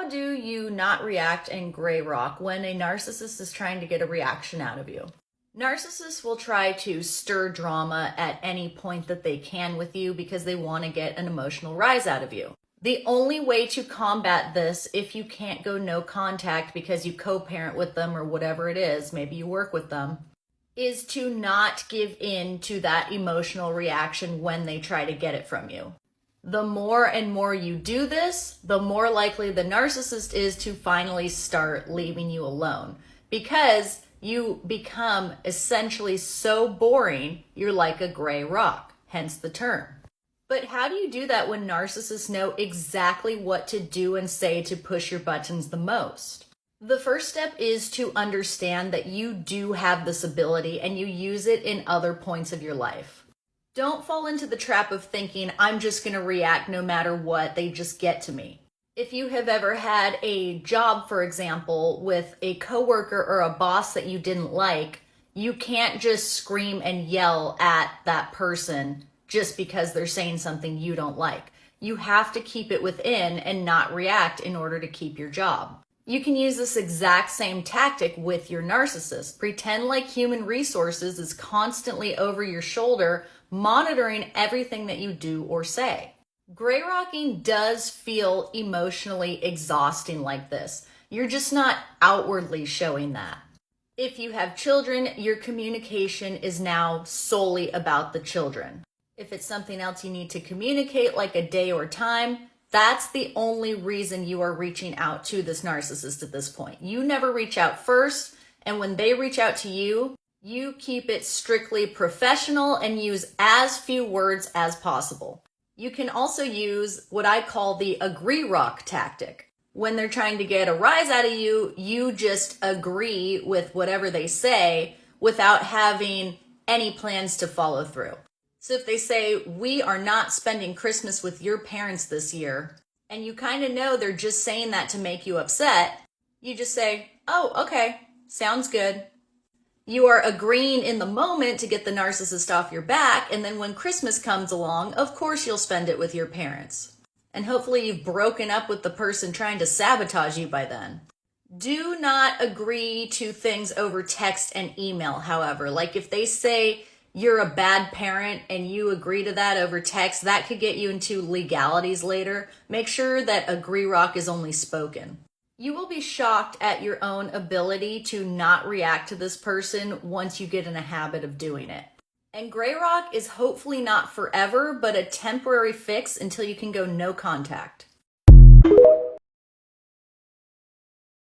How do you not react in gray rock when a narcissist is trying to get a reaction out of you? Narcissists will try to stir drama at any point that they can with you because they want to get an emotional rise out of you. The only way to combat this, if you can't go no contact because you co-parent with them or whatever it is, maybe you work with them, is to not give in to that emotional reaction when they try to get it from you. The more and more you do this, the more likely the narcissist is to finally start leaving you alone, because you become essentially so boring, you're like a gray rock, hence the term. But how do you do that when narcissists know exactly what to do and say to push your buttons the most? The first step is to understand that you do have this ability and you use it in other points of your life. Don't fall into the trap of thinking, I'm just going to react no matter what, they just get to me. If you have ever had a job, for example, with a coworker or a boss that you didn't like, you can't just scream and yell at that person just because they're saying something you don't like. You have to keep it within and not react in order to keep your job. You can use this exact same tactic with your narcissist. Pretend like human resources is constantly over your shoulder, monitoring everything that you do or say. Gray rocking does feel emotionally exhausting like this. You're just not outwardly showing that. If you have children, your communication is now solely about the children. If it's something else you need to communicate, like a day or time, that's the only reason you are reaching out to this narcissist at this point. You never reach out first, and when they reach out to you, you keep it strictly professional and use as few words as possible. You can also use what I call the agree rock tactic. When they're trying to get a rise out of you, you just agree with whatever they say without having any plans to follow through. So if they say, we are not spending Christmas with your parents this year, and you kind of know they're just saying that to make you upset, you just say, oh, okay, sounds good. You are agreeing in the moment to get the narcissist off your back, and then when Christmas comes along, of course you'll spend it with your parents. And hopefully you've broken up with the person trying to sabotage you by then. Do not agree to things over text and email, however. Like if they say you're a bad parent and you agree to that over text, that could get you into legalities later. Make sure that agree rock is only spoken. You will be shocked at your own ability to not react to this person once you get in a habit of doing it. And gray rock is hopefully not forever, but a temporary fix until you can go no contact.